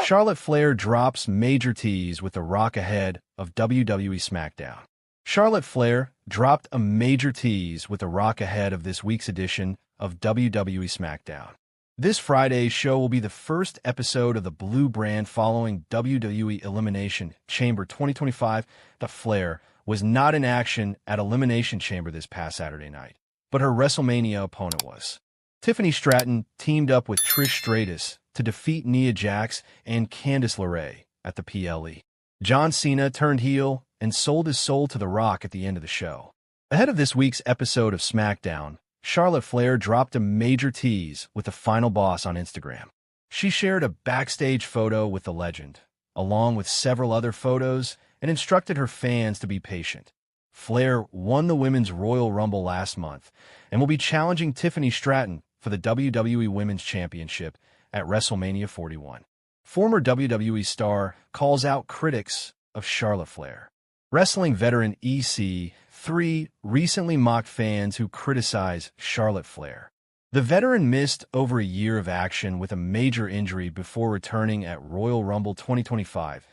Charlotte Flair drops major tease with The Rock ahead of WWE SmackDown. Charlotte Flair dropped a major tease with The Rock ahead of this week's edition of WWE SmackDown. This Friday's show will be the first episode of the Blue brand following WWE Elimination Chamber 2025. The Flair was not in action at Elimination Chamber this past Saturday night, but her WrestleMania opponent was. Tiffany Stratton teamed up with Trish Stratus to defeat Nia Jax and Candice LeRae at the PLE. John Cena turned heel and sold his soul to The Rock at the end of the show. Ahead of this week's episode of SmackDown, Charlotte Flair dropped a major tease with the final boss on Instagram. She shared a backstage photo with the legend, along with several other photos, and instructed her fans to be patient. Flair won the Women's Royal Rumble last month and will be challenging Tiffany Stratton for the WWE Women's Championship at WrestleMania 41. Former WWE star calls out critics of Charlotte Flair. Wrestling veteran EC3 recently mocked fans who criticize Charlotte Flair. The veteran missed over a year of action with a major injury before returning at Royal Rumble 2025.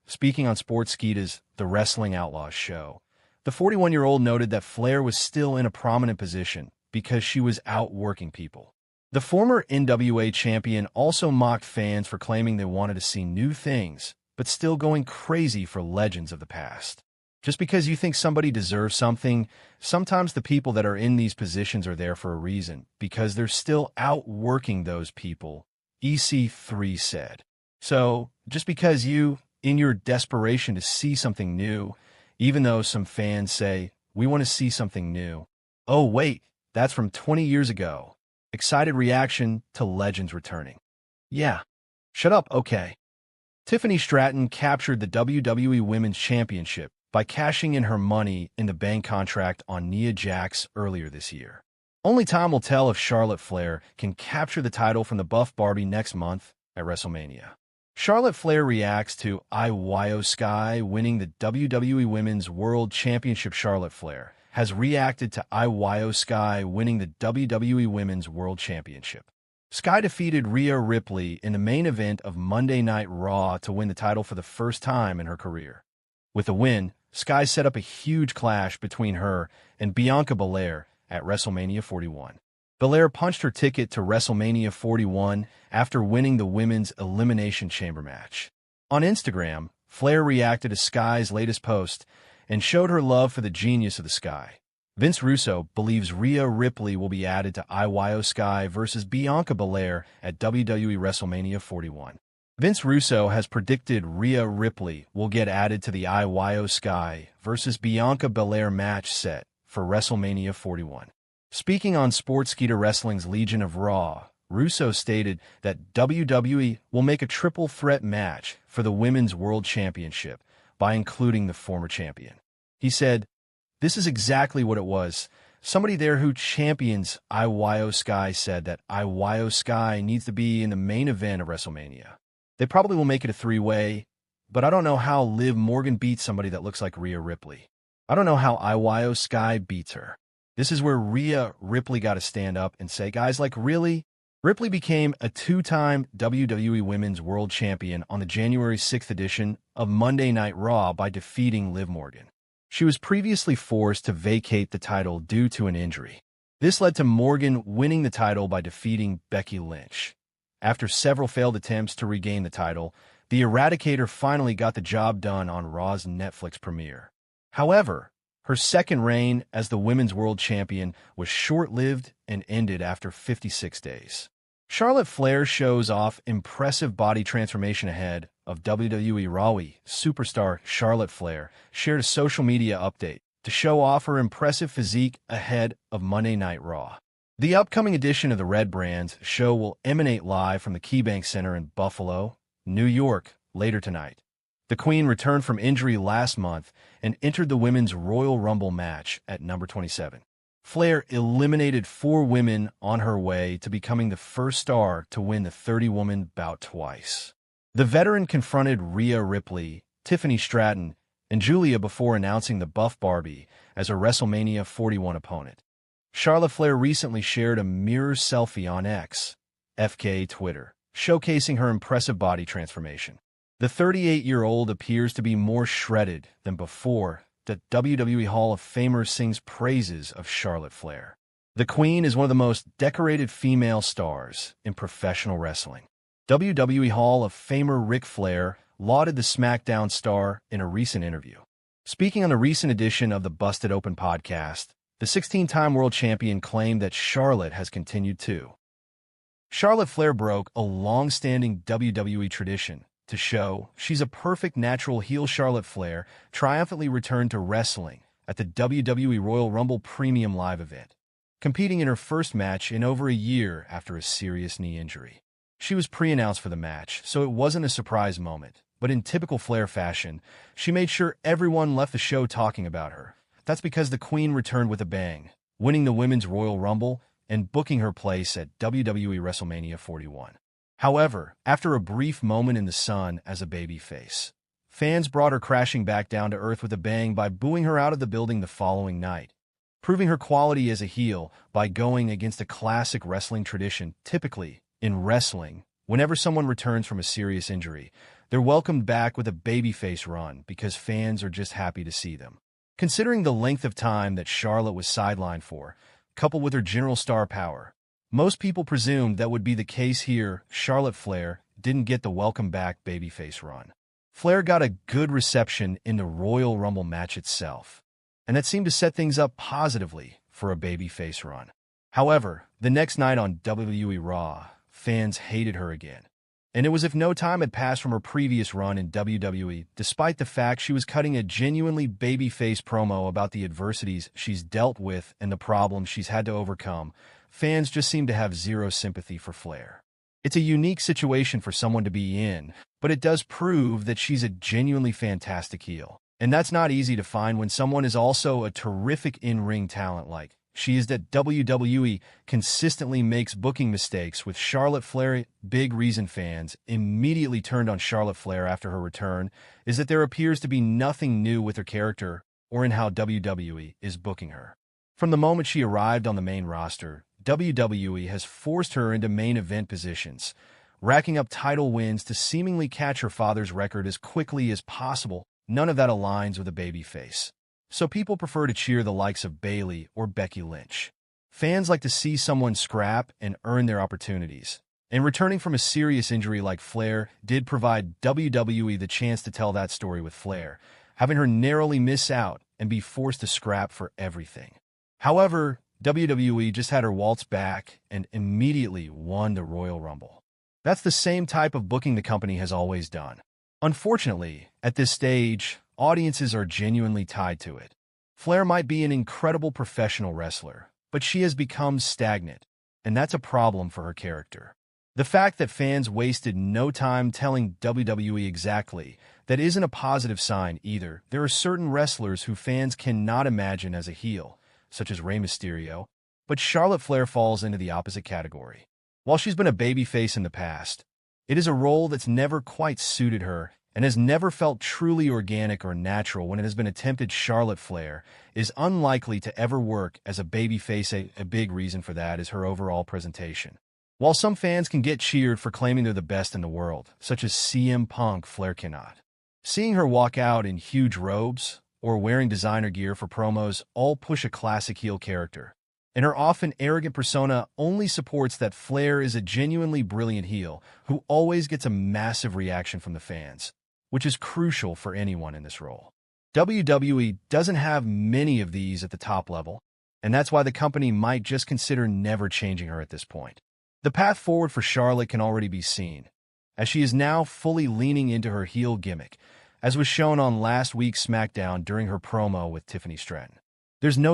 Speaking on Sportskeeda's The Wrestling Outlaws show, the 41-year-old noted that Flair was still in a prominent position because she was outworking people. The former NWA champion also mocked fans for claiming they wanted to see new things, but still going crazy for legends of the past. Just because you think somebody deserves something, sometimes the people that are in these positions are there for a reason, because they're still outworking those people, EC3 said. So, just because you, in your desperation to see something new, even though some fans say, we want to see something new. Oh, wait, that's from 20 years ago. Excited reaction to legends returning. Yeah. Shut up, okay. Tiffany Stratton captured the WWE Women's Championship by cashing in her Money in the Bank contract on Nia Jax earlier this year. Only time will tell if Charlotte Flair can capture the title from the Buff Barbie next month at WrestleMania. Charlotte Flair reacts to Io Sky winning the WWE Women's World Championship. Charlotte Flair has reacted to Io Sky winning the WWE Women's World Championship. Sky defeated Rhea Ripley in the main event of Monday Night Raw to win the title for the first time in her career. With the win, Sky set up a huge clash between her and Bianca Belair at WrestleMania 41. Belair punched her ticket to WrestleMania 41 after winning the Women's Elimination Chamber match. On Instagram, Flair reacted to Sky's latest post and showed her love for the genius of the Sky. Vince Russo believes Rhea Ripley will be added to Io Sky versus Bianca Belair at WWE WrestleMania 41. Vince Russo has predicted Rhea Ripley will get added to the Io Sky versus Bianca Belair match set for WrestleMania 41. Speaking on Sportskeeda Wrestling's Legion of Raw, Russo stated that WWE will make a triple threat match for the Women's World Championship by including the former champion. He said, "This is exactly what it was. Somebody there who champions Io Sky said that Io Sky needs to be in the main event of WrestleMania. They probably will make it a three-way, but I don't know how Liv Morgan beats somebody that looks like Rhea Ripley. I don't know how Io Sky beats her." This is where Rhea Ripley got to stand up and say, guys, like, really? Ripley became a two-time WWE Women's World Champion on the January 6th edition of Monday Night Raw by defeating Liv Morgan. She was previously forced to vacate the title due to an injury. This led to Morgan winning the title by defeating Becky Lynch. After several failed attempts to regain the title, the Eradicator finally got the job done on Raw's Netflix premiere. However, her second reign as the Women's World Champion was short-lived and ended after 56 days. Charlotte Flair shows off impressive body transformation ahead of WWE Raw. Superstar Charlotte Flair shared a social media update to show off her impressive physique ahead of Monday Night Raw. The upcoming edition of the Red Brands show will emanate live from the KeyBank Center in Buffalo, New York, later tonight. The Queen returned from injury last month and entered the Women's Royal Rumble match at number 27. Flair eliminated 4 women on her way to becoming the first star to win the 30-woman bout twice. The veteran confronted Rhea Ripley, Tiffany Stratton, and Julia before announcing the Buff Barbie as her WrestleMania 41 opponent. Charlotte Flair recently shared a mirror selfie on X, FK Twitter, showcasing her impressive body transformation. The 38-year-old appears to be more shredded than before. The WWE Hall of Famer sings praises of Charlotte Flair. The Queen is one of the most decorated female stars in professional wrestling. WWE Hall of Famer Ric Flair lauded the SmackDown star in a recent interview. Speaking on a recent edition of the Busted Open podcast, the 16-time world champion claimed that Charlotte has continued to. Charlotte Flair broke a long-standing WWE tradition to show she's a perfect natural heel. Charlotte Flair triumphantly returned to wrestling at the WWE Royal Rumble Premium Live event, competing in her first match in over a year after a serious knee injury. She was pre-announced for the match, so it wasn't a surprise moment, but in typical Flair fashion, she made sure everyone left the show talking about her. That's because the Queen returned with a bang, winning the Women's Royal Rumble and booking her place at WWE WrestleMania 41. However, after a brief moment in the sun as a babyface, fans brought her crashing back down to earth with a bang by booing her out of the building the following night, proving her quality as a heel by going against a classic wrestling tradition. Typically, in wrestling, whenever someone returns from a serious injury, they're welcomed back with a babyface run because fans are just happy to see them. Considering the length of time that Charlotte was sidelined for, coupled with her general star power, most people presumed that would be the case here. Charlotte Flair didn't get the welcome back babyface run. Flair got a good reception in the Royal Rumble match itself, and that seemed to set things up positively for a babyface run. However, the next night on WWE Raw, fans hated her again, and it was if no time had passed from her previous run in WWE, despite the fact she was cutting a genuinely babyface promo about the adversities she's dealt with and the problems she's had to overcome. Fans just seem to have zero sympathy for Flair. It's a unique situation for someone to be in, but it does prove that she's a genuinely fantastic heel. And that's not easy to find when someone is also a terrific in-ring talent like she is. That WWE consistently makes booking mistakes with Charlotte Flair. Big reason fans immediately turned on Charlotte Flair after her return is that there appears to be nothing new with her character or in how WWE is booking her. From the moment she arrived on the main roster, WWE has forced her into main event positions, racking up title wins to seemingly catch her father's record as quickly as possible. None of that aligns with a babyface, so people prefer to cheer the likes of Bayley or Becky Lynch. Fans like to see someone scrap and earn their opportunities, and returning from a serious injury like Flair did provide WWE the chance to tell that story with Flair, having her narrowly miss out and be forced to scrap for everything. However, WWE just had her waltz back and immediately won the Royal Rumble. That's the same type of booking the company has always done. Unfortunately, at this stage, audiences are genuinely tied to it. Flair might be an incredible professional wrestler, but she has become stagnant, and that's a problem for her character. The fact that fans wasted no time telling WWE exactly that isn't a positive sign either. There are certain wrestlers who fans cannot imagine as a heel, such as Rey Mysterio, but Charlotte Flair falls into the opposite category. While she's been a babyface in the past, it is a role that's never quite suited her and has never felt truly organic or natural when it has been attempted. Charlotte Flair is unlikely to ever work as a babyface. A big reason for that is her overall presentation. While some fans can get cheered for claiming they're the best in the world, such as CM Punk, Flair cannot. Seeing her walk out in huge robes or wearing designer gear for promos all push a classic heel character, and her often arrogant persona only supports that Flair is a genuinely brilliant heel who always gets a massive reaction from the fans, which is crucial for anyone in this role. WWE doesn't have many of these at the top level, and that's why the company might just consider never changing her at this point. The path forward for Charlotte can already be seen, as she is now fully leaning into her heel gimmick, as was shown on last week's SmackDown during her promo with Tiffany Stratton. There's no